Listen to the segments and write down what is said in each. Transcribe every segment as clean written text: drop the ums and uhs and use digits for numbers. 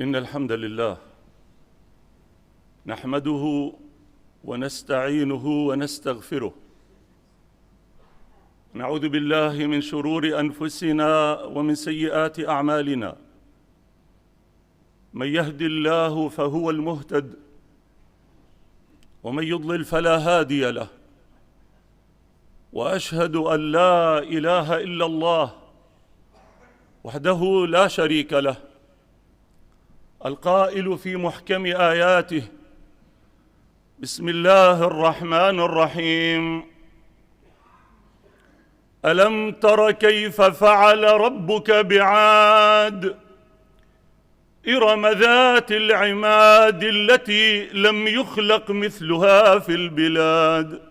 إن الحمد لله نحمده ونستعينه ونستغفره، نعوذ بالله من شرور أنفسنا ومن سيئات أعمالنا. من يهد الله فهو المهتد، ومن يضلل فلا هادي له. وأشهد أن لا إله إلا الله وحده لا شريك له، القائل في محكم آياته: بسم الله الرحمن الرحيم. ألم تر كيف فعل ربك بعاد إرم ذات العماد التي لم يخلق مثلها في البلاد،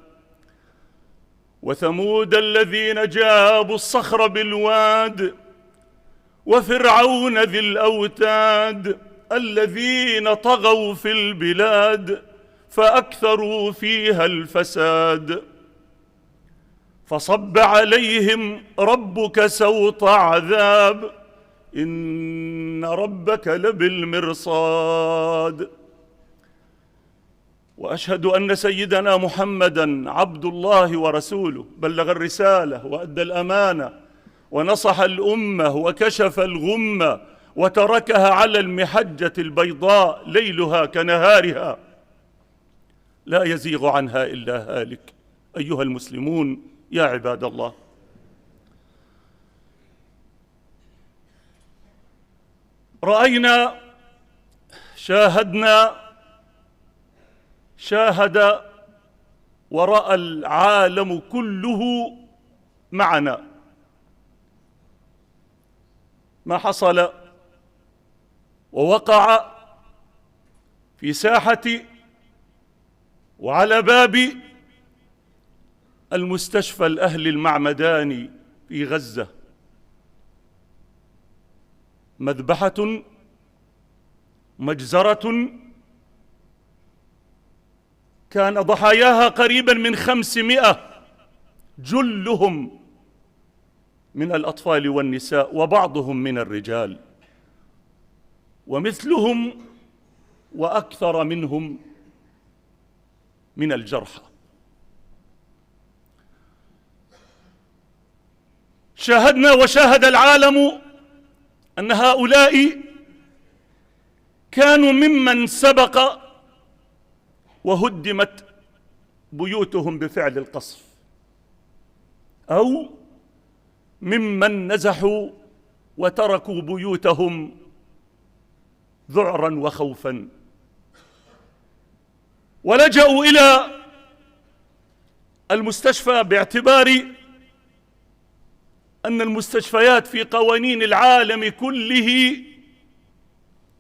وثمود الذين جابوا الصخر بالواد، وفرعون ذي الأوتاد الذين طغوا في البلاد فأكثروا فيها الفساد. فصب عليهم ربك سوط عذاب إن ربك لبالمرصاد. وأشهد أن سيدنا محمدًا عبد الله ورسوله، بلغ الرسالة وأدى الأمانة ونصح الأمة وكشف الغمة، وتركها على المحجة البيضاء ليلها كنهارها لا يزيغ عنها إلا هالك. أيها المسلمون يا عباد الله، رأينا، شاهد ورأى العالم كله معنا ما حصل ووقع في ساحة وعلى باب المستشفى الأهلي المعمداني في غزة. مذبحة، مجزرة، كان ضحاياها قريبا من 500، جلهم من الأطفال والنساء وبعضهم من الرجال، ومثلهم وأكثر منهم من الجرحى. شاهدنا وشاهد العالم أن هؤلاء كانوا ممن سبق وهدمت بيوتهم بفعل القصف، أو ممن نزحوا وتركوا بيوتهم ذعرا وخوفا، ولجأوا إلى المستشفى باعتبار أن المستشفيات في قوانين العالم كله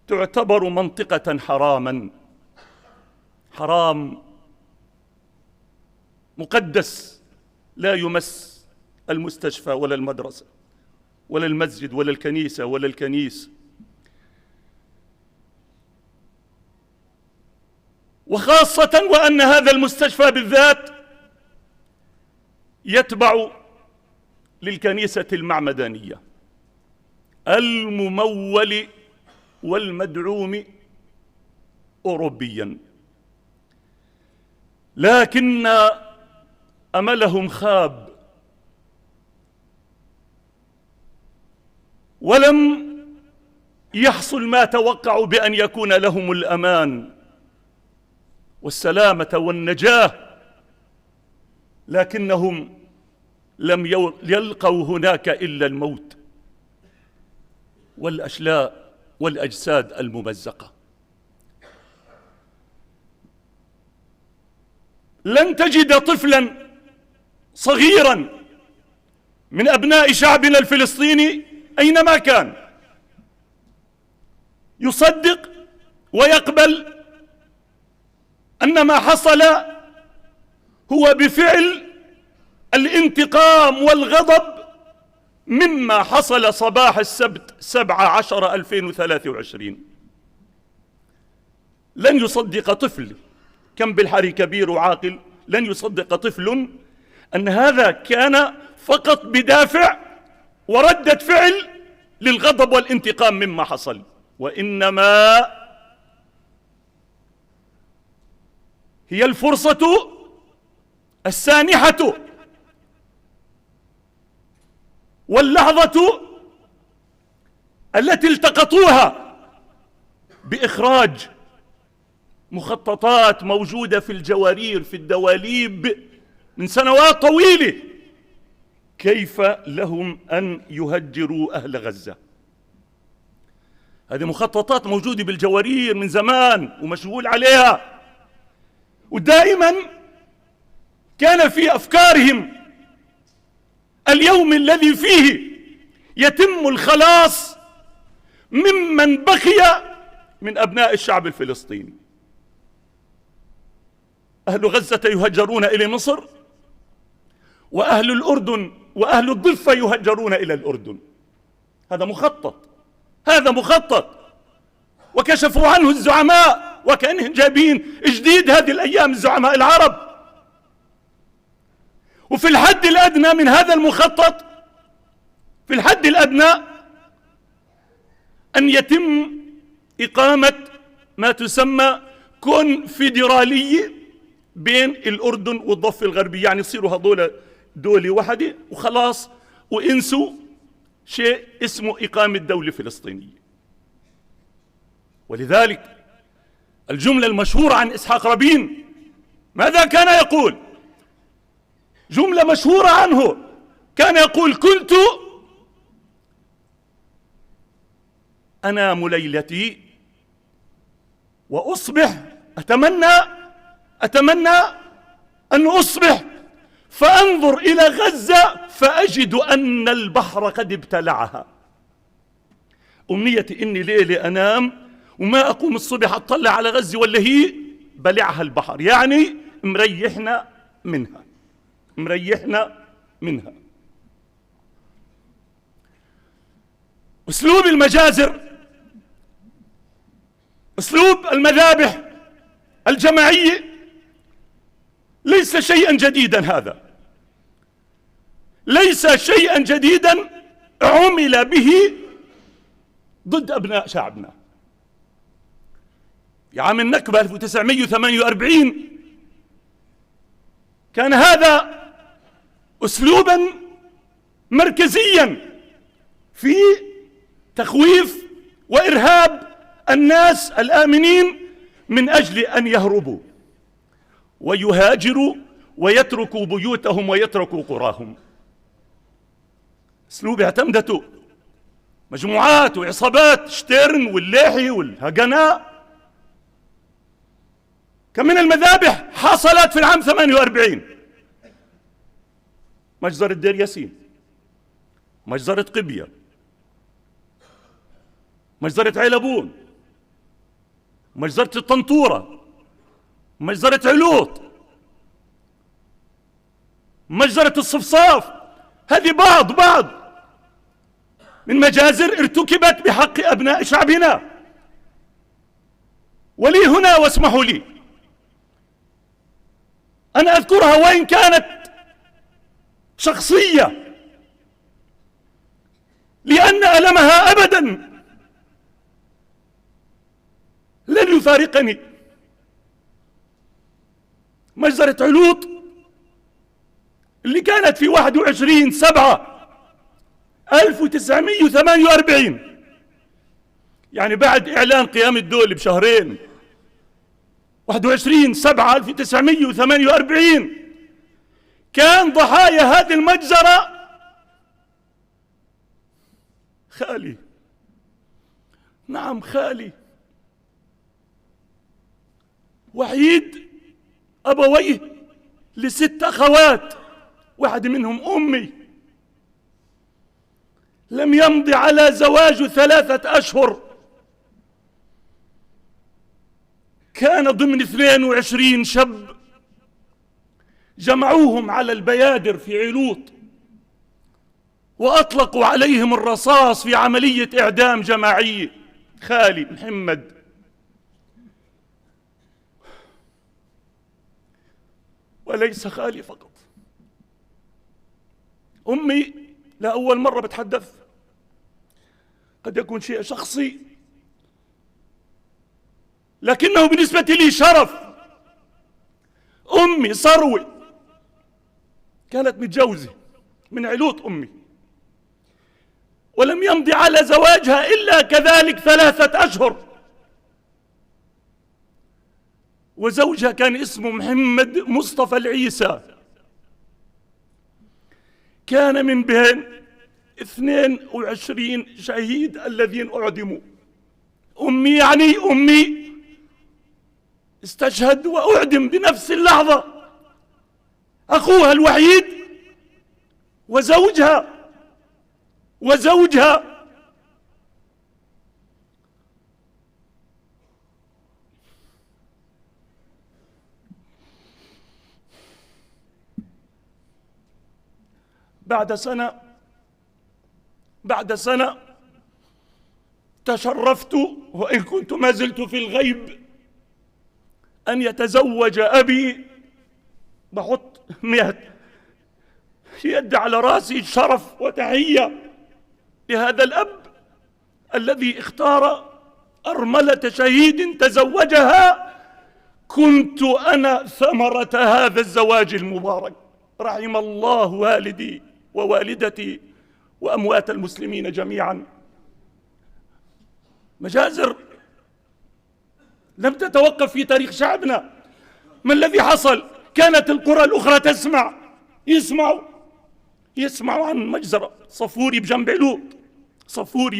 تعتبر منطقة حراما، حرام مقدس، لا يمس المستشفى ولا المدرسة ولا المسجد ولا الكنيسة ولا الكنيس. وخاصة وأن هذا المستشفى بالذات يتبع للكنيسة المعمدانية الممول والمدعوم أوروبيا، لكن أملهم خاب، ولم يحصل ما توقعوا بأن يكون لهم الأمان والسلامة والنجاة، لكنهم لم يلقوا هناك إلا الموت والأشلاء والأجساد الممزقة. لن تجد طفلا صغيرا من أبناء شعبنا الفلسطيني أينما كان يصدق ويقبل أن ما حصل هو بفعل الانتقام والغضب مما حصل صباح السبت 17/2023. لن يصدق طفل، كم بالحري كبير وعاقل، لن يصدق طفل أن هذا كان فقط بدافع وردة فعل للغضب والانتقام مما حصل. وإنما هي الفرصة السانحة واللحظة التي التقطوها بإخراج مخططات موجودة في الجوارير في الدواليب من سنوات طويلة كيف لهم أن يهجروا أهل غزة. هذه مخططات موجودة بالجوارير من زمان ومشغول عليها، ودائما كان في أفكارهم اليوم الذي فيه يتم الخلاص ممن بقي من أبناء الشعب الفلسطيني. أهل غزة يهجرون إلى مصر، وأهل الأردن وأهل الضفة يهجرون إلى الأردن. هذا مخطط، هذا مخطط، وكشفوا عنه الزعماء وكأنهم جايبين جديد هذه الأيام الزعماء العرب. وفي الحد الأدنى من هذا المخطط، في الحد الأدنى أن يتم إقامة ما تسمى كونفدرالية بين الأردن والضفة الغربية، يعني يصيروا هذول دولة واحدة وخلاص، وإنسوا شيء اسمه إقامة دولة فلسطينية. ولذلك الجملة المشهورة عن إسحاق رابين ماذا كان يقول؟ جملة مشهورة عنه كان يقول: كنت أنام ليلتي وأصبح أتمنى أن أصبح فأنظر إلى غزة فأجد أن البحر قد ابتلعها. أمنيتي إني ليلة أنام وما أقوم الصبح أطلع على غزة ولا هي بلعها البحر، يعني مريحنا منها، مريحنا منها. أسلوب المجازر، أسلوب المذابح الجماعية ليس شيئا جديدا، هذا ليس شيئا جديدا عمل به ضد أبناء شعبنا. في عام النكبة 1948 كان هذا أسلوبا مركزيا في تخويف وإرهاب الناس الآمنين من أجل أن يهربوا ويهاجروا ويتركوا بيوتهم ويتركوا قراهم. أسلوب اعتمدته مجموعات وعصابات شتيرن والليحي والهجناء. كم من المذابح حصلت في العام 48: مجزرة دير ياسين، مجزرة قبية، مجزرة علبون، مجزرة الطنطورة، مجزرة علوط، مجزرة الصفصاف. هذه بعض من مجازر ارتكبت بحق أبناء شعبنا. ولي هنا واسمحوا لي أنا أذكرها وإن كانت شخصية، لأن ألمها أبدا لن يفارقني. مجزرة علوط اللي كانت في 21/7/1948، يعني بعد إعلان قيام الدولة بشهرين، 21/7/1948 كان ضحايا هذه المجزرة خالي، نعم خالي، وحيد أبويه ل6 أخوات، واحد منهم أمي. لم يمض على زواج 3 أشهر، كان ضمن 22 شاب جمعوهم على البيادر في علوط وأطلقوا عليهم الرصاص في عملية إعدام جماعية. خالي محمد. وليس خالي فقط، أمي لأول مرة بتحدث، قد يكون شيء شخصي لكنه بالنسبة لي شرف. أمي صروة كانت متجوزة من علوط أمي، ولم يمضي على زواجها إلا كذلك 3 أشهر، وزوجها كان اسمه محمد مصطفى العيسى، كان من بين 22 شهيد الذين أعدموا. أمي يعني أمي استشهد وأعدم بنفس اللحظة، أخوها الوحيد وزوجها بعد سنة تشرفت، وإن كنت ما زلت في الغيب، أن يتزوج أبي. بحط يد على رأسي شرف وتحية لهذا الأب الذي اختار أرملة شهيد تزوجها. كنت أنا ثمرة هذا الزواج المبارك. رحم الله والدي ووالدتي وأموات المسلمين جميعا. مجازر لم تتوقف في تاريخ شعبنا. ما الذي حصل؟ كانت القرى الأخرى يسمعوا عن مجزرة صفوري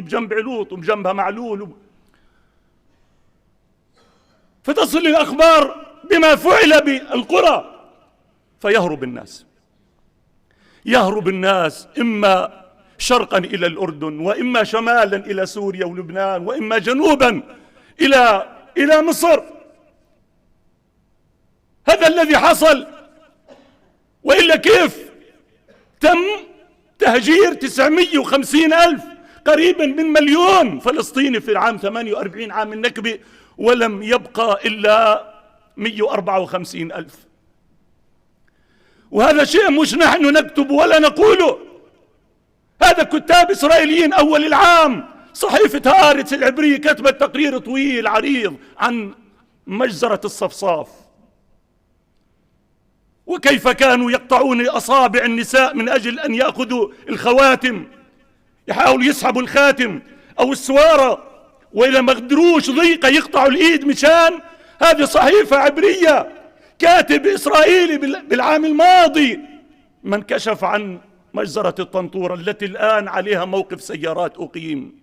بجنب علوط وبجنبها معلول، فتصل الأخبار بما فعل بالقرى، فيهرب الناس إما شرقا إلى الأردن، وإما شمالا إلى سوريا ولبنان، وإما جنوبا إلى مصر. هذا الذي حصل. وإلا كيف تم تهجير 950,000 قريبا من 1,000,000 فلسطيني في العام 48 عام النكبة، ولم يبقى إلا 154,000. وهذا شيء مش نحن نكتب ولا نقوله، هذا كتاب إسرائيليين أول العام. صحيفة هارتس العبرية كتبت تقرير طويل عريض عن مجزرة الصفصاف، وكيف كانوا يقطعون أصابع النساء من أجل أن يأخذوا الخواتم، يحاولوا يسحبوا الخاتم أو السوارة، وإذا ما قدروش ضيقة يقطعوا الإيد مشان. هذه صحيفة عبرية، كاتب إسرائيلي بالعام الماضي من كشف عن مجزرة الطنطورة التي الآن عليها موقف سيارات أقيم،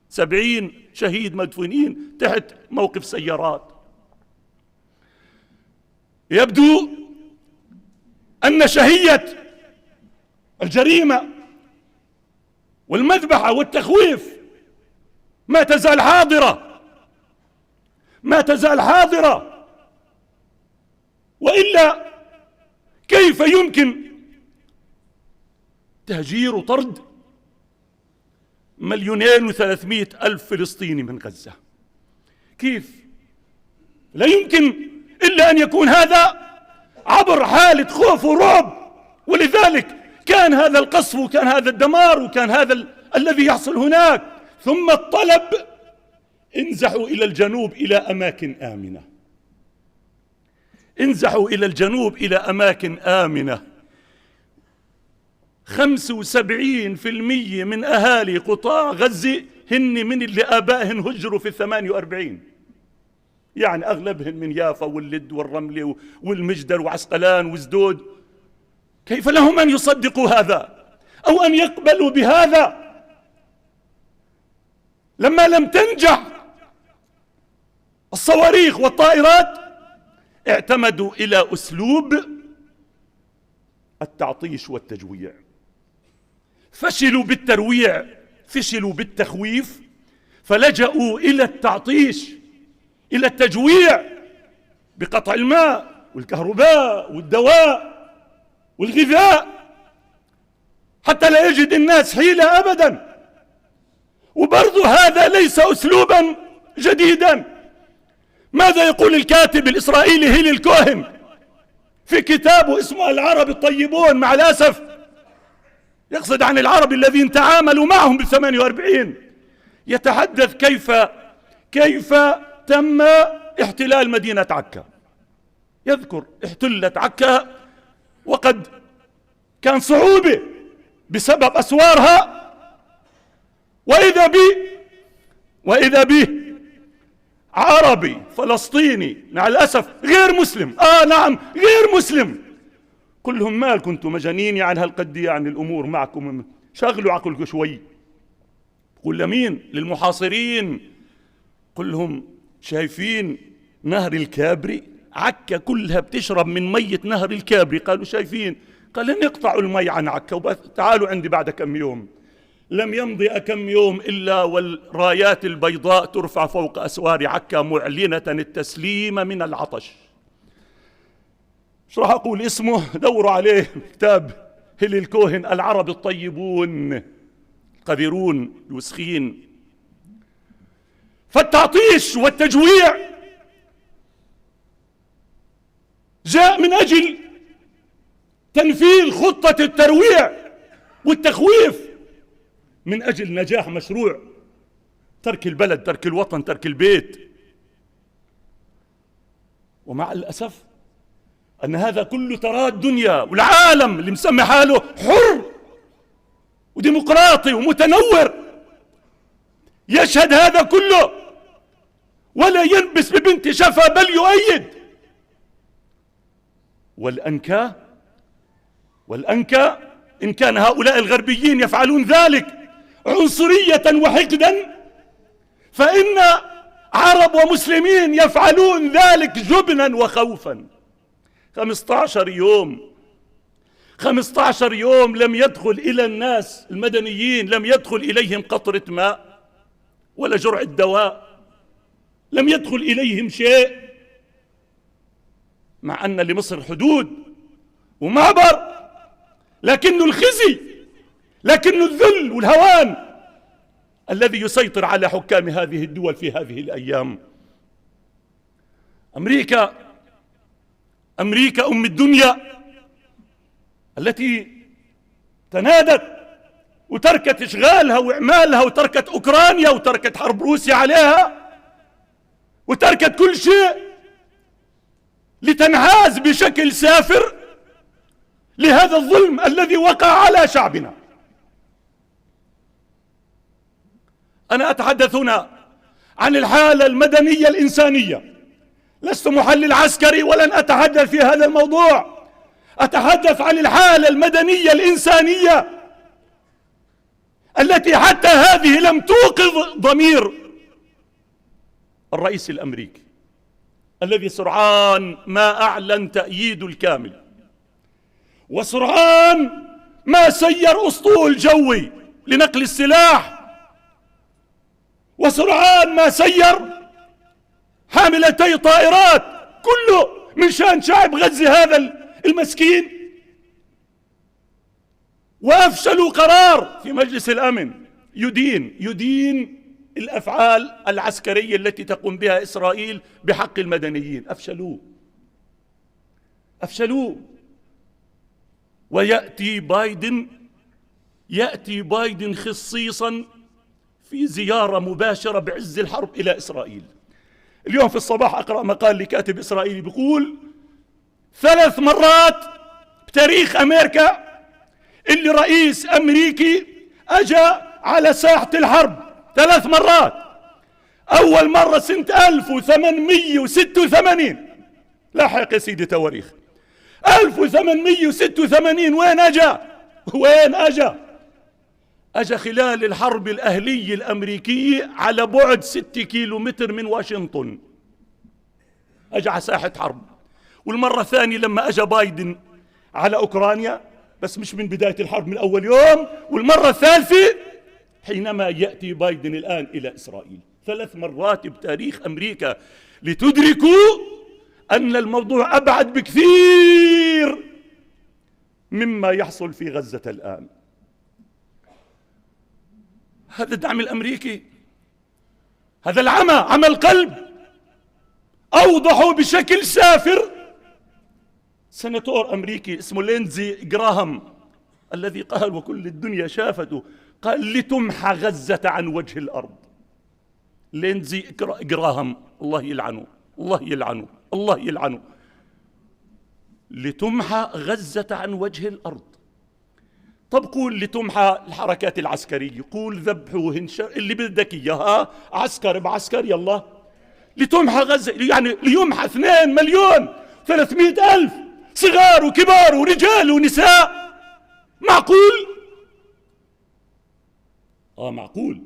70 شهيد مدفونين تحت موقف سيارات. يبدو أن شهية الجريمة والمذبحة والتخويف ما تزال حاضرة، وإلا كيف يمكن تهجير وطرد 2,300,000 فلسطيني من غزة؟ كيف؟ لا يمكن إلا أن يكون هذا عبر حالة خوف ورعب. ولذلك كان هذا القصف وكان هذا الدمار وكان هذا الذي يحصل هناك. ثم الطلب: انزحوا إلى الجنوب إلى أماكن آمنة، انزحوا إلى الجنوب إلى أماكن آمنة. 75% من أهالي قطاع غزة هن من اللي آبائهن هجروا في 48، يعني أغلبهن من يافا واللد والرملة والمجدر وعسقلان وزدود. كيف لهم أن يصدقوا هذا أو أن يقبلوا بهذا لما لم تنجح الصواريخ والطائرات؟ اعتمدوا إلى أسلوب التعطيش والتجويع. فشلوا بالترويع، فشلوا بالتخويف، فلجأوا إلى التعطيش، إلى التجويع بقطع الماء والكهرباء والدواء والغذاء حتى لا يجد الناس حيلة أبدا. وبرضو هذا ليس أسلوبا جديدا. ماذا يقول الكاتب الإسرائيلي هيلي الكوهن في كتابه اسمه العرب الطيبون؟ مع الأسف يقصد عن العرب الذين تعاملوا معهم ب48. يتحدث كيف تم احتلال مدينة عكا، يذكر احتلت عكا وقد كان صعوبة بسبب أسوارها، وإذا به عربي فلسطيني مع الأسف غير مسلم، نعم غير مسلم، كلهم مال كنتوا مجانين يعني هالقد يعني الأمور معكم، شغلوا عقلكم شوي. قل لمين؟ للمحاصرين، كلهم شايفين نهر الكابري، عكا كلها بتشرب من مية نهر الكابري، قالوا شايفين، قال نقطعوا المي عن عكا تعالوا عندي بعد كم يوم. لم يمضي كم يوم إلا والرايات البيضاء ترفع فوق أسوار عكا معلنة التسليم من العطش. مش راح أقول اسمه، دوروا عليه كتاب هيلي الكوهن العرب الطيبون القذرون الوسخين. فالتعطيش والتجويع جاء من أجل تنفيذ خطة الترويع والتخويف من أجل نجاح مشروع ترك البلد، ترك الوطن، ترك البيت. ومع الأسف أن هذا كله ترى الدنيا والعالم اللي مسمي حاله حر وديمقراطي ومتنور يشهد هذا كله ولا ينبس ببنت شفا بل يؤيد. والأنكى إن كان هؤلاء الغربيين يفعلون ذلك عنصرية وحقدا، فإن عرب ومسلمين يفعلون ذلك جبنا وخوفا. 15 يوم لم يدخل إلى الناس المدنيين، لم يدخل إليهم قطرة ماء ولا جرعة دواء، لم يدخل إليهم شيء، مع أن لمصر حدود ومعبر، لكن الخزي، لكن الذل والهوان الذي يسيطر على حكام هذه الدول في هذه الأيام. أمريكا أم الدنيا التي تنادت وتركت إشغالها وإعمالها وتركت أوكرانيا وتركت حرب روسيا عليها وتركت كل شيء لتنحاز بشكل سافر لهذا الظلم الذي وقع على شعبنا. أنا أتحدث هنا عن الحالة المدنية الإنسانية، لست محلل عسكري ولن أتحدث في هذا الموضوع، أتحدث عن الحالة المدنية الإنسانية التي حتى هذه لم توقظ ضمير الرئيس الأمريكي الذي سرعان ما أعلن تأييده الكامل، وسرعان ما سير أسطول جوي لنقل السلاح، وسرعان ما سير حاملتي طائرات، كله من شان شعب غزة هذا المسكين. وأفشلوا قرار في مجلس الأمن يدين الأفعال العسكرية التي تقوم بها إسرائيل بحق المدنيين، أفشلوا. ويأتي بايدن خصيصا في زيارة مباشرة بعز الحرب إلى إسرائيل. اليوم في الصباح أقرأ مقال لكاتب إسرائيلي بيقول 3 مرات بتاريخ أمريكا اللي رئيس أمريكي أجا على ساحة الحرب 3 مرات. أول مرة سنة 1886، لاحق يا سيدي تواريخ 1886. وين أجا خلال الحرب الأهلية الأمريكية على بعد 6 كيلومتر من واشنطن، أجا على ساحة حرب. والمرة الثانية لما أجا بايدن على أوكرانيا، بس مش من بداية الحرب، من أول يوم. والمرة الثالثة حينما يأتي بايدن الآن إلى إسرائيل. 3 مرات بتاريخ أمريكا، لتدركوا أن الموضوع أبعد بكثير مما يحصل في غزة الآن. هذا الدعم الأمريكي، هذا العمى، عمى القلب، أوضحوا بشكل سافر سناتور أمريكي اسمه لينزي جراهام، الذي قال وكل الدنيا شافته، قال لتمحى غزة عن وجه الأرض. لينزي جراهام الله يلعنه الله يلعنه الله يلعنه، لتمحى غزة عن وجه الأرض. طب قول لتمحى الحركات العسكرية، قول ذبحوا اللي بدك إياه، عسكر بعسكر يلا، لتمحى غزة، يعني ليمحى 2,300,000 صغار وكبار ورجال ونساء. معقول؟ معقول.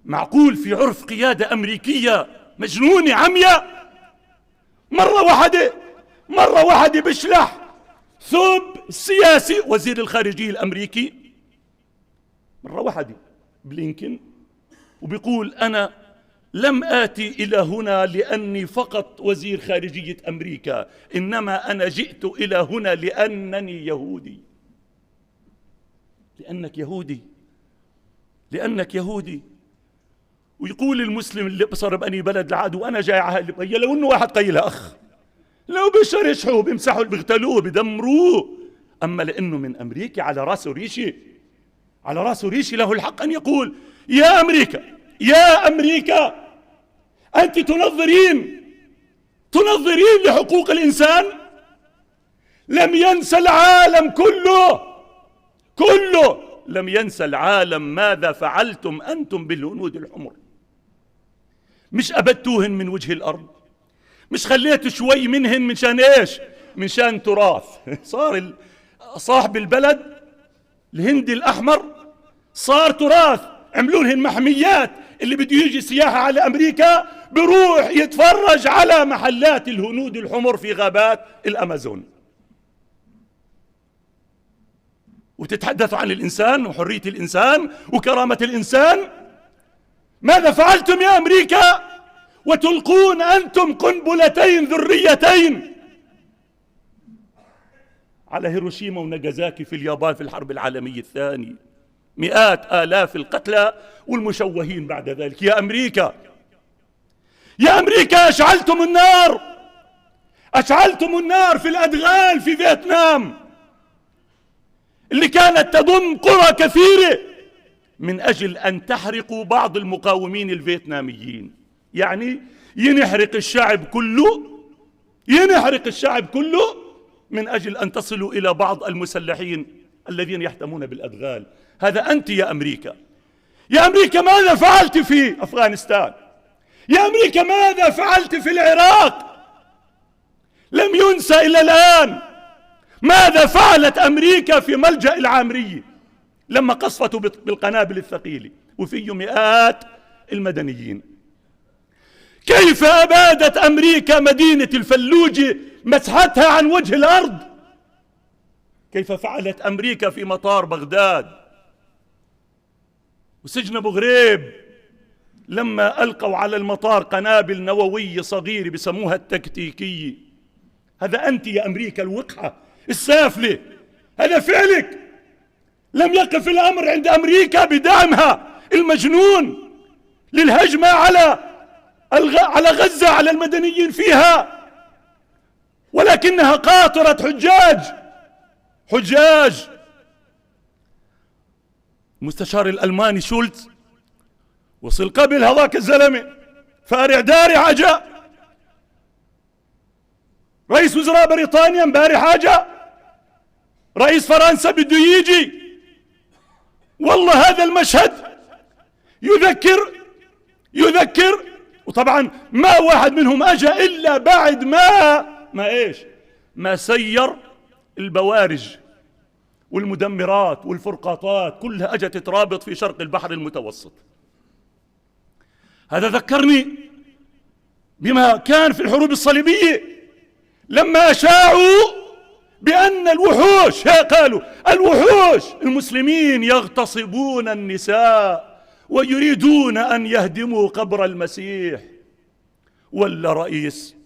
معقول في عرف قيادة أمريكية مجنونة عمية مرة واحدة بشلح ثوب السياسي وزير الخارجية الأمريكي مرة واحدة بلينكن، وبيقول أنا لم آتي إلى هنا لأني فقط وزير خارجية أمريكا، إنما أنا جئت إلى هنا لأنني يهودي. لأنك يهودي. ويقول المسلم اللي بصر بأني بلد العدو أنا جاي على هالبقية، لو إنه واحد قيلها أخ، لو بشرشحوا بيمسحوا بيغتالوه بدمروه، أما لأنه من أمريكا على راسه ريشي، له الحق أن يقول يا أمريكا أنت تنظرين لحقوق الإنسان. لم ينسى العالم كله لم ينسى العالم ماذا فعلتم أنتم بالهنود الحمر. مش أبدتوهن من وجه الأرض، مش خليتوا شوي منهن من شان إيش؟ من شان تراث. صار صاحب البلد الهندي الأحمر صار تراث، عملوا لهن محميات، اللي بده يجي سياحة على أمريكا بروح يتفرج على محلات الهنود الحمر في غابات الأمازون. وتتحدثوا عن الإنسان وحرية الإنسان وكرامة الإنسان. ماذا فعلتم يا أمريكا وتلقون أنتم قنبلتين ذريتين على هيروشيما وناغازاكي في اليابان في الحرب العالمية الثانية، مئات آلاف القتلى والمشوهين بعد ذلك. يا أمريكا أشعلتم النار في الأدغال في فيتنام اللي كانت تضم قرى كثيرة من أجل أن تحرقوا بعض المقاومين الفيتناميين. يعني ينحرق الشعب كله من أجل أن تصلوا إلى بعض المسلحين الذين يحتمون بالأدغال. هذا أنت يا أمريكا. ماذا فعلت في أفغانستان؟ يا أمريكا ماذا فعلت في العراق؟ لم ينسى إلى الآن. ماذا فعلت أمريكا في ملجأ العامرية لما قصفته بالقنابل الثقيلة وفيه مئات المدنيين؟ كيف أبادت أمريكا مدينة الفلوجة، مسحتها عن وجه الأرض؟ كيف فعلت أمريكا في مطار بغداد وسجن أبو غريب لما ألقوا على المطار قنابل نووية صغيرة بسموها التكتيكية؟ هذا أنت يا أمريكا الوقحة السافلة، هذا فعلك. لم يقف الأمر عند أمريكا بدعمها المجنون للهجمة على غزة، على المدنيين فيها، ولكنها قاطرت حجاج. المستشار الألماني شولتز وصل قبل هذاك الزلمة فارع داري حاجة. رئيس وزراء بريطانيا امبارح حاجة. رئيس فرنسا بده يجي. والله هذا المشهد يذكر وطبعا ما واحد منهم اجى الا بعد ما سير البوارج والمدمرات والفرقاطات كلها اجت ترابط في شرق البحر المتوسط. هذا ذكرني بما كان في الحروب الصليبية لما أشاعوا بأن الوحوش المسلمين يغتصبون النساء ويريدون أن يهدموا قبر المسيح. ولا رئيس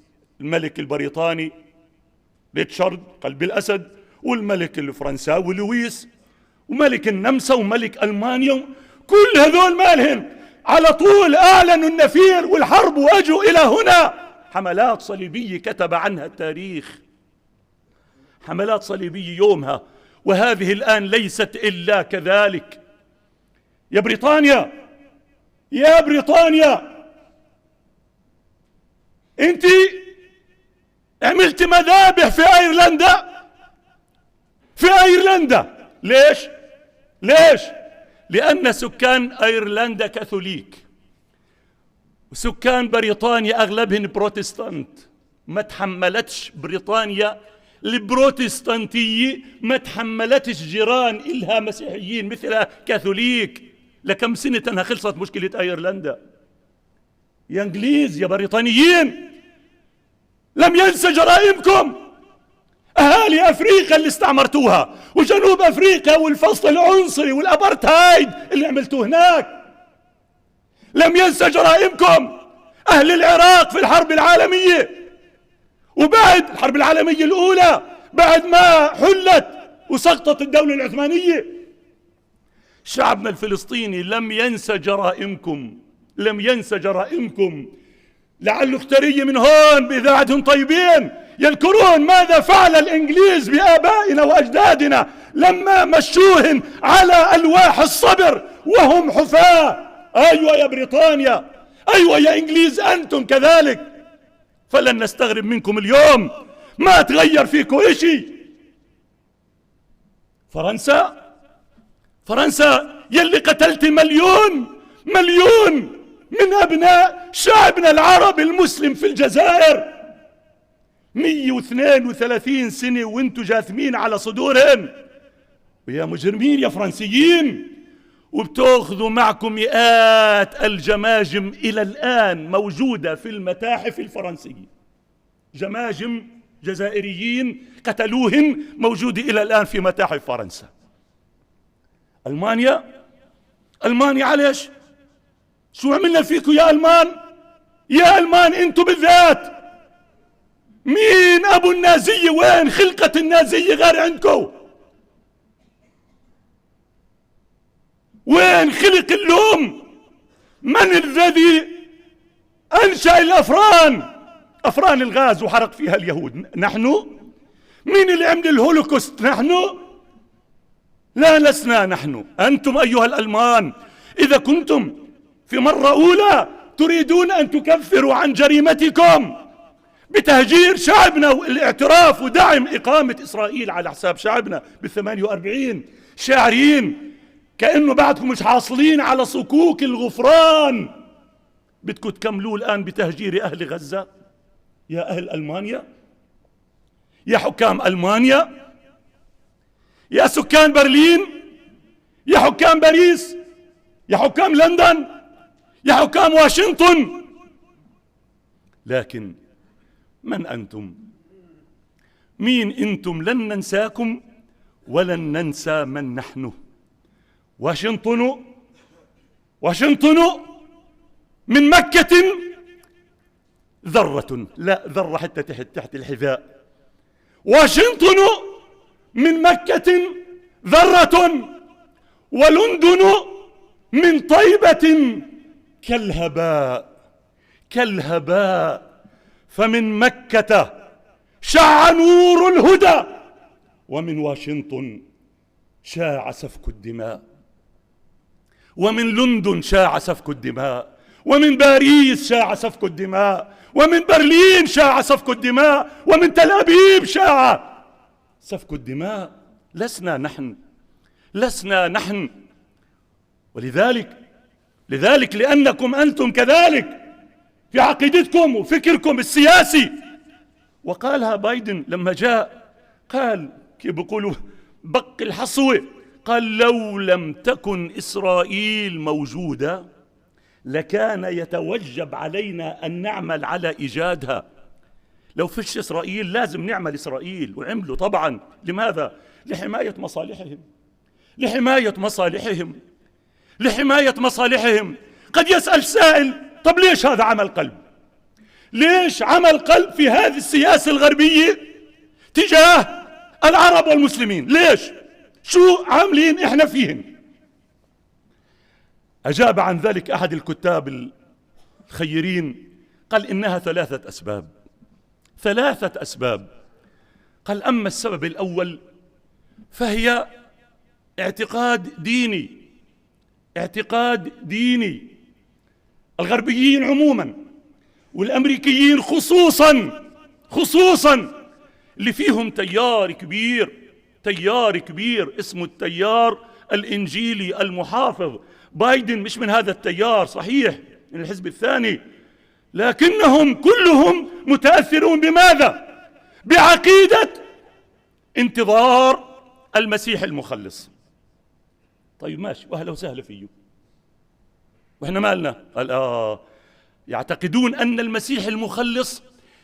الملك البريطاني ريتشارد قلب الأسد، والملك الفرنساوي لويس، وملك النمسا، وملك ألمانيا، كل هذول مالهم على طول أعلنوا النفير والحرب وأجوا إلى هنا. حملات صليبية كتب عنها التاريخ، حملات صليبية يومها، وهذه الآن ليست إلا كذلك. يا بريطانيا انت عملت مذابح في ايرلندا، في ايرلندا. ليش؟ لان سكان ايرلندا كاثوليك، وسكان بريطانيا اغلبهم بروتستانت. ما تحملتش بريطانيا البروتستانتية، ما تحملتش جيران إلها مسيحيين مثلها كاثوليك. لكم سنة أنها خلصت مشكلة أيرلندا. يا إنجليز يا بريطانيين، لم ينسى جرائمكم. أهالي أفريقيا اللي استعمرتوها، وجنوب أفريقيا والفصل العنصري والأبرتايد اللي عملتوه هناك، لم ينسى جرائمكم. أهل العراق في الحرب العالمية، وبعد الحرب العالمية الأولى، بعد ما حلت وسقطت الدولة العثمانية، شعبنا الفلسطيني لم ينسى جرائمكم، لم ينسى جرائمكم. لعل اختري من هون بإذاعتهم طيبين يذكرون ماذا فعل الإنجليز بآبائنا وأجدادنا لما مشوهم على ألواح الصبر وهم حفاة. أيوة يا بريطانيا، أيوة يا إنجليز، أنتم كذلك. فلن نستغرب منكم اليوم، ما تغير فيكم إشي. فرنسا يلي قتلت مليون من أبناء شعبنا العربي المسلم في الجزائر، 132 سنة وانتم جاثمين على صدورهم، ويا مجرمين يا فرنسيين. وبتأخذوا معكم مئات الجماجم إلى الآن موجودة في المتاحف الفرنسية، جماجم جزائريين قتلوهن موجودة إلى الآن في متاحف فرنسا. ألمانيا عليش؟ شو عملنا فيكم يا ألمان؟ يا ألمان انتم بالذات، مين أبو النازية؟ وين خلقة النازية غير عندكم؟ وين خلق اللوم؟ من الذي أنشأ أفران الغاز وحرق فيها اليهود؟ نحن. مين اللي عمل الهولوكوست؟ نحن. لا، لسنا نحن، أنتم أيها الألمان. إذا كنتم في مرة أولى تريدون أن تكفروا عن جريمتكم بتهجير شعبنا والاعتراف ودعم إقامة إسرائيل على حساب شعبنا ب48، شاعرين كأنه بعدكم مش حاصلين على صكوك الغفران، بدكم تكملوا الآن بتهجير أهل غزة. يا أهل ألمانيا، يا حكام ألمانيا، يا سكان برلين، يا حكام باريس، يا حكام لندن، يا حكام واشنطن. لكن من أنتم؟ مين أنتم؟ لن ننساكم ولن ننسى من نحن. واشنطن من مكة ذرة، لا ذرة حتى تحت الحذاء. واشنطن من مكة ذرة، ولندن من طيبة كالهباء. فمن مكة شع نور الهدى، ومن واشنطن شاع سفك الدماء، ومن لندن شاع سفك الدماء، ومن باريس شاع سفك الدماء، ومن برلين شاع سفك الدماء، ومن تل أبيب شاع سفك الدماء. لسنا نحن. ولذلك لأنكم أنتم كذلك في عقيدتكم وفكركم السياسي. وقالها بايدن لما جاء، قال كيف بيقولوا بق الحصوة، قال لو لم تكن إسرائيل موجودة لكان يتوجب علينا أن نعمل على إيجادها. لو فيش إسرائيل لازم نعمل إسرائيل، وعملوا طبعا. لماذا؟ لحماية مصالحهم. قد يسأل سائل، طب ليش هذا عمل قلب؟ ليش عمل قلب في هذه السياسة الغربية تجاه العرب والمسلمين؟ ليش؟ شو عاملين احنا فيهم؟ أجاب عن ذلك أحد الكتاب الخيرين، قال إنها ثلاثة أسباب. قال أما السبب الأول فهي اعتقاد ديني. الغربيين عموما والأمريكيين خصوصا اللي فيهم تيار كبير اسمه التيار الإنجيلي المحافظ. بايدن مش من هذا التيار صحيح، من الحزب الثاني، لكنهم كلهم متأثرون بماذا؟ بعقيدة انتظار المسيح المخلص. طيب ماشي، وأهلا وسهلا فيه، وإحنا مالنا؟ قال يعتقدون أن المسيح المخلص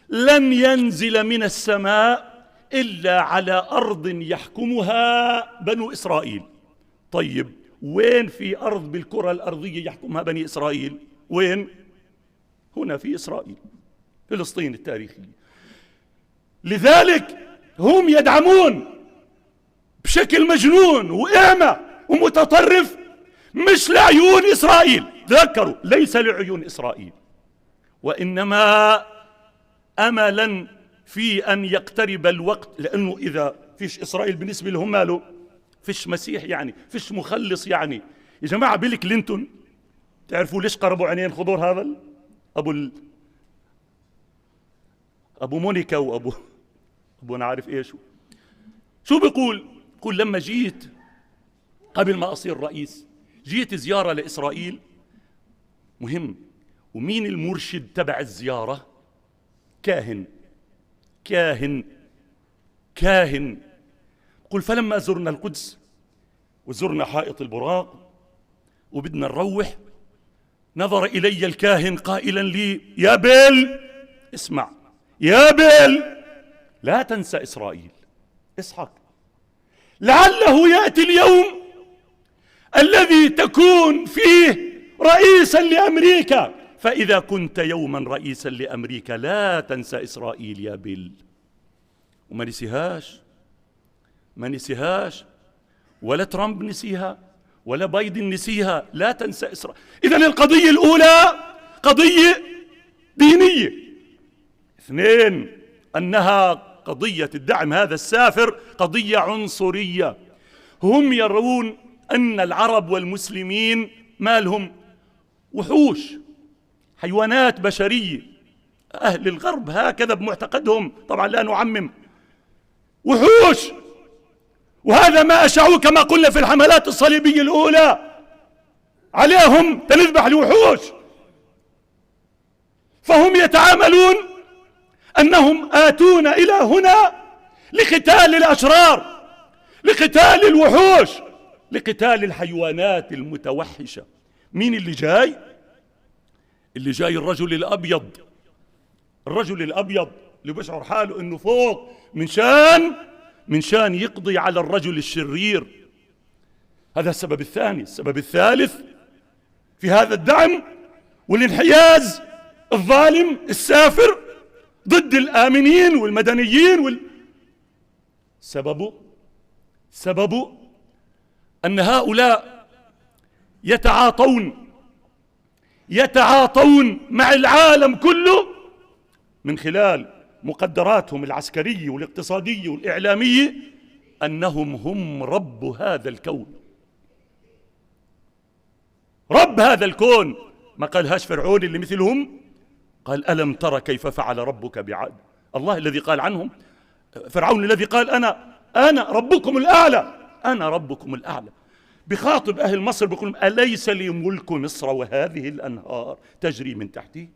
لن ينزل من السماء إلا على أرض يحكمها بنو إسرائيل. طيب وين في أرض بالكرة الأرضية يحكمها بني إسرائيل؟ وين؟ هنا في إسرائيل، فلسطين التاريخية. لذلك هم يدعمون بشكل مجنون وإعمى ومتطرف، مش لعيون إسرائيل، ذكروا ليس لعيون إسرائيل، وإنما أملا في أن يقترب الوقت، لأنه إذا فيش إسرائيل بالنسبة لهم ماله؟ فيش مسيح يعني، فيش مخلص يعني. يا جماعة بيل كلينتون تعرفوا ليش قربوا عينين خضور هذا أبو مونيكا وأبو أنا عارف إيش شو بيقول لما جيت قبل ما أصير رئيس جيت زيارة لإسرائيل مهم، ومين المرشد تبع الزيارة؟ كاهن. قل فلما زرنا القدس وزرنا حائط البراق وبدنا نروح، نظر إلي الكاهن قائلا لي: يا بيل اسمع، يا بيل لا تنسى إسرائيل، اصحك، لعله يأتي اليوم الذي تكون فيه رئيسا لأمريكا، فإذا كنت يوما رئيسا لأمريكا لا تنسى إسرائيل يا بيل. وما نسيهاش، ولا ترامب نسيها ولا بايدن نسيها، لا تنسى إسرائيل. إذن القضية الأولى قضية دينية. 2، أنها قضية الدعم هذا السافر قضية عنصرية. هم يرون أن العرب والمسلمين مالهم وحوش، حيوانات بشرية. أهل الغرب هكذا بمعتقدهم، طبعا لا نعمم، وحوش. وهذا ما أشعوا كما قلنا في الحملات الصليبية الأولى عليهم تنذبح الوحوش. فهم يتعاملون أنهم آتون إلى هنا لقتال الأشرار، لقتال الوحوش، لقتال الحيوانات المتوحشة. مين اللي جاي؟ اللي جاي الرجل الأبيض اللي بيشعر حاله أنه فوق من شان يقضي على الرجل الشرير. هذا السبب الثاني. السبب الثالث في هذا الدعم والانحياز الظالم السافر ضد الآمنين والمدنيين سببه أن هؤلاء يتعاطون مع العالم كله من خلال مقدراتهم العسكرية والاقتصادية والإعلامية أنهم هم رب هذا الكون. رب هذا الكون. ما قالهاش فرعون اللي مثلهم؟ قال: ألم ترى كيف فعل ربك بعاد؟ الله الذي قال عنهم، فرعون الذي قال أنا ربكم الأعلى. بخاطب أهل مصر بيقول: أليس لي ملك مصر وهذه الأنهار تجري من تحتي؟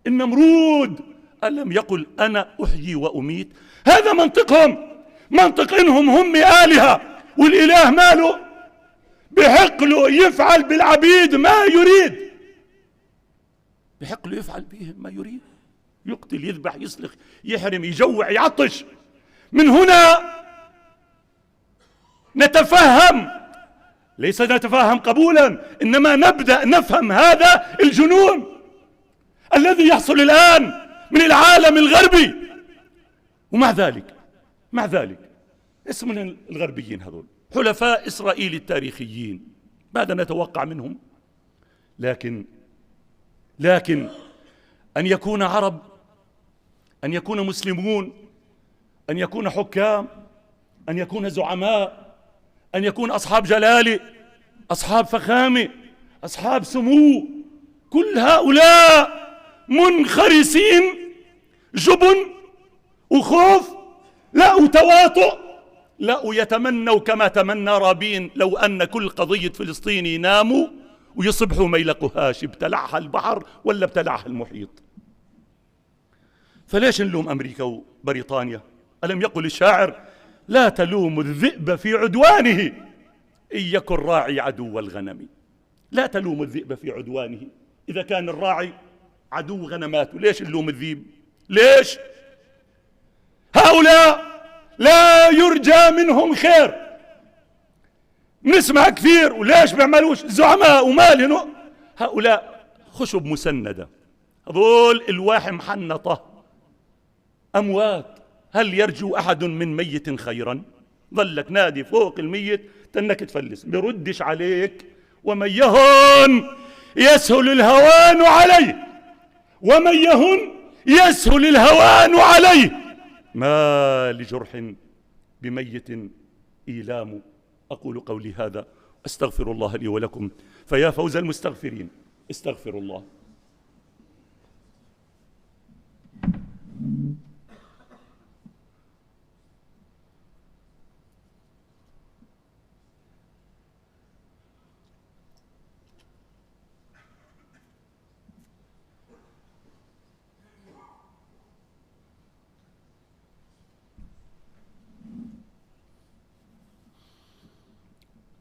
النمرود ألم يقل أنا أحيي وأميت؟ هذا منطقهم، منطق إنهم هم آلهة، والإله ماله؟ بحق له يفعل بالعبيد ما يريد، بحق له يفعل بهم ما يريد، يقتل، يذبح، يسلخ، يحرم، يجوع، يعطش. من هنا نتفهم، ليس نتفهم قبولا، إنما نبدأ نفهم هذا الجنون الذي يحصل الآن من الغربي. ومع ذلك اسمنا الغربيين هذول حلفاء إسرائيل التاريخيين، ماذا نتوقع منهم؟ لكن أن يكون عرب، أن يكون مسلمون، أن يكون حكام، أن يكون زعماء، أن يكون أصحاب جلالة، أصحاب فخامة، أصحاب سمو، كل هؤلاء منخرسين، جبن وخوف، لا وتواطؤ، لا ويتمنوا كما تمنى رابين لو أن كل قضية فلسطين يناموا ويصبحوا ما يلاقوهاش، ابتلعها البحر ولا ابتلعها المحيط. فليش نلوم أمريكا وبريطانيا؟ ألم يقل الشاعر: لا تلوموا الذئب في عدوانه إن يكن راعي عدو الغنم. لا تلوموا الذئب في عدوانه، إذا كان الراعي عدو غنماته ليش نلوم الذئب؟ ليش؟ هؤلاء لا يرجى منهم خير، نسمع كثير وليش بيعملوش زعماء ومالهم. هؤلاء خشب مسندة، هذول الواح محنطة، أموات. هل يرجو أحد من ميت خيرا؟ ظلك نادي فوق الميت تنك تفلس، بردش عليك. ومن يهن يسهل الهوان عليه، ومن يهن يسهل الهوان عليه، ما لجرح بميت إيلام. أقول قولي هذا أستغفر الله لي ولكم، فيا فوز المستغفرين، استغفر الله.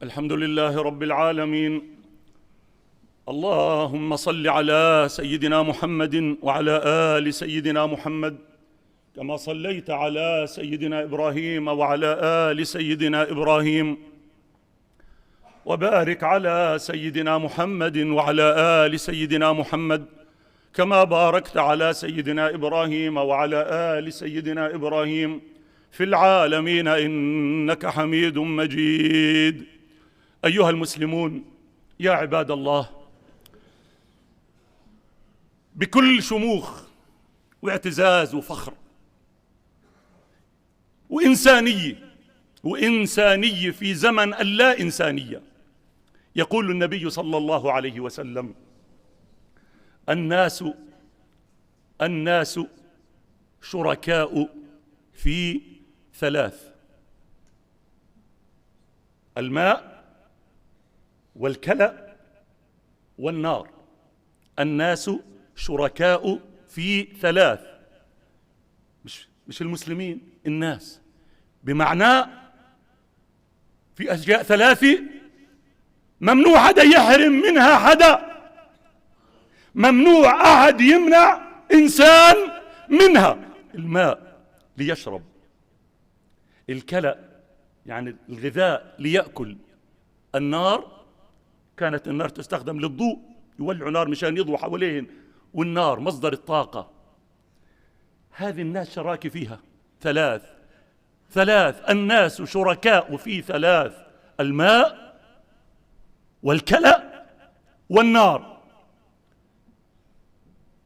الحمد لله رب العالمين. اللهم صل على سيدنا محمد وعلى آل سيدنا محمد، كما صليت على سيدنا إبراهيم وعلى آل سيدنا إبراهيم، وبارك على سيدنا محمد وعلى آل سيدنا محمد، كما باركت على سيدنا إبراهيم وعلى آل سيدنا إبراهيم في العالمين إنك حميد مجيد. أيها المسلمون، يا عباد الله، بكل شموخ واعتزاز وفخر وإنسانية في زمن اللا إنسانية، يقول النبي صلى الله عليه وسلم: الناس شركاء في ثلاث: الماء والكلى والنار. الناس شركاء في ثلاث، مش المسلمين، الناس، بمعنى في أشياء ثلاثة ممنوع حدا يحرم منها حدا، ممنوع أحد يمنع إنسان منها: الماء ليشرب، الكلى يعني الغذاء ليأكل، النار كانت النار تستخدم للضوء، يولعوا نار مشان يضووا حواليهن، والنار مصدر الطاقة. هذه الناس شراكة فيها ثلاث، الناس شركاء في ثلاث: الماء والكلى والنار.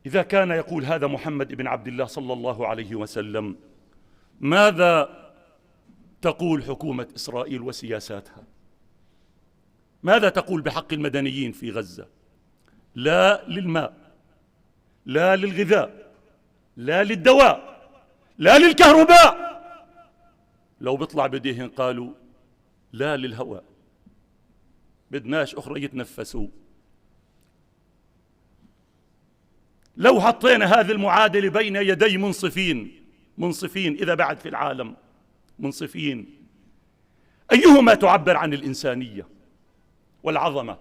إذا كان يقول هذا محمد بن عبد الله صلى الله عليه وسلم، ماذا تقول حكومة إسرائيل وسياساتها؟ ماذا تقول بحق المدنيين في غزة؟ لا للماء، لا للغذاء، لا للدواء، لا للكهرباء. لو بيطلع بديهن قالوا لا للهواء، بدناش أخرى يتنفسوا. لو حطينا هذه المعادلة بين يدي منصفين إذا بعد في العالم منصفين، أيهما تعبر عن الإنسانية والعظمة؟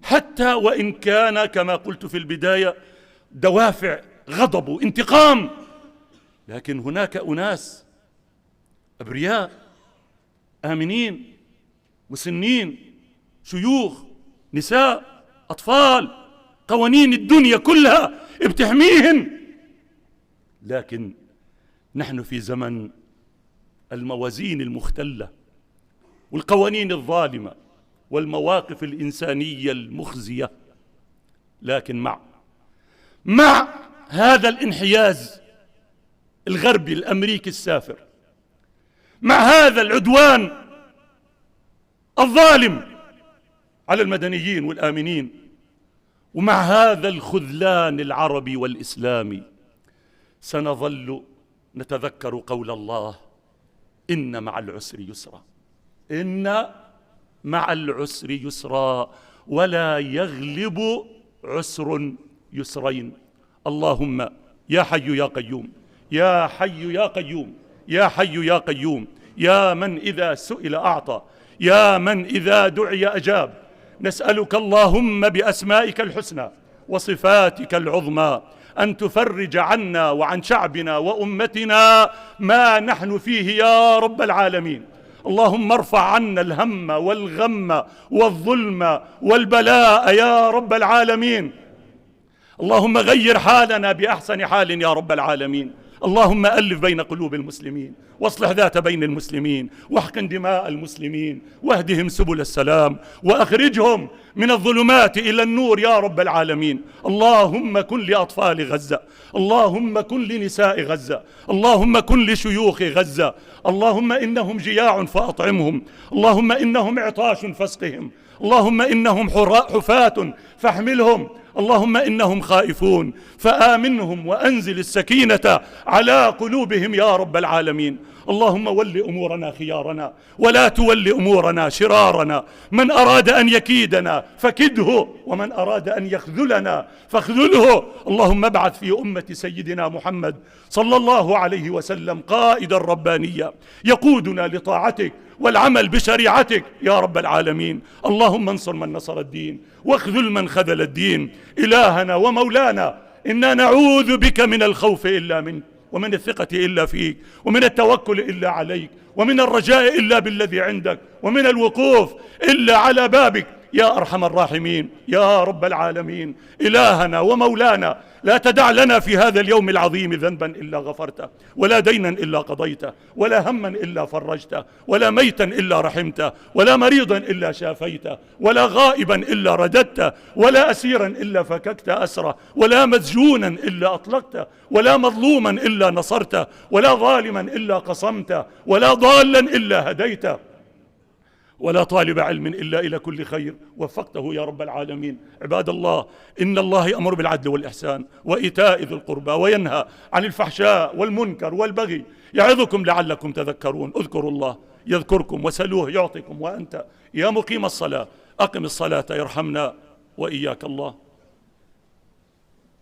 حتى وإن كان كما قلت في البداية دوافع غضب وانتقام، لكن هناك أناس أبرياء آمنين مسنين، شيوخ، نساء، أطفال، قوانين الدنيا كلها بتحميهن. لكن نحن في زمن الموازين المختلة والقوانين الظالمة والمواقف الإنسانية المخزية. لكن مع هذا الانحياز الغربي الأمريكي السافر، مع هذا العدوان الظالم على المدنيين والآمنين، ومع هذا الخذلان العربي والإسلامي سنظل نتذكر قول الله: إن مع العسر يسرا، إن مع العسر يسرا، ولا يغلب عسر يسرين. اللهم يا حي يا قيوم، يا حي يا قيوم، يا حي يا قيوم، يا من إذا سئل أعطى، يا من إذا دعي أجاب، نسألك اللهم بأسمائك الحسنى وصفاتك العظمى أن تفرج عنا وعن شعبنا وأمتنا ما نحن فيه يا رب العالمين. اللهم ارفع عنا الهم والغم والظلم والبلاء يا رب العالمين. اللهم غير حالنا بأحسن حال يا رب العالمين. اللهم ألف بين قلوب المسلمين، واصلح ذات بين المسلمين، واحقن دماء المسلمين، واهدهم سبل السلام، وأخرجهم من الظلمات إلى النور يا رب العالمين. اللهم كن لأطفال غزة، اللهم كن لنساء غزة، اللهم كن لشيوخ غزة. اللهم إنهم جياع فأطعمهم، اللهم إنهم عطاش فاسقهم، اللهم إنهم حفاة فاحملهم، اللهم إنهم خائفون فآمنهم وأنزل السكينة على قلوبهم يا رب العالمين. اللهم ول أمورنا خيارنا، ولا تول أمورنا شرارنا. من أراد أن يكيدنا فكده، ومن أراد أن يخذلنا فاخذله. اللهم ابعث في أمة سيدنا محمد صلى الله عليه وسلم قائدا ربانيا يقودنا لطاعتك والعمل بشريعتك يا رب العالمين. اللهم انصر من نصر الدين، واخذل من خذل الدين. إلهنا ومولانا، إنا نعوذ بك من الخوف إلا منك، ومن الثقة إلا فيك، ومن التوكل إلا عليك، ومن الرجاء إلا بالذي عندك، ومن الوقوف إلا على بابك يا أرحم الراحمين يا رب العالمين. إلهنا ومولانا، لا تدع لنا في هذا اليوم العظيم ذنبا إلا غفرته، ولا دينا إلا قضيته، ولا هما إلا فرجته، ولا ميتا إلا رحمته، ولا مريضا إلا شافيته، ولا غائبا إلا رددته، ولا أسيرا إلا فككت أسره، ولا مسجونا إلا أطلقته، ولا مظلوما إلا نصرته، ولا ظالما إلا قصمته، ولا ضالا إلا هديته، ولا طالب علم إلا إلى كل خير وفقته يا رب العالمين. عباد الله، إن الله يأمر بالعدل والإحسان وإيتاء ذي القربى، وينهى عن الفحشاء والمنكر والبغي، يعظكم لعلكم تذكرون. اذكروا الله يذكركم، وسلوه يعطكم. وأنت يا مقيم الصلاة أقم الصلاة يرحمنا وإياك الله.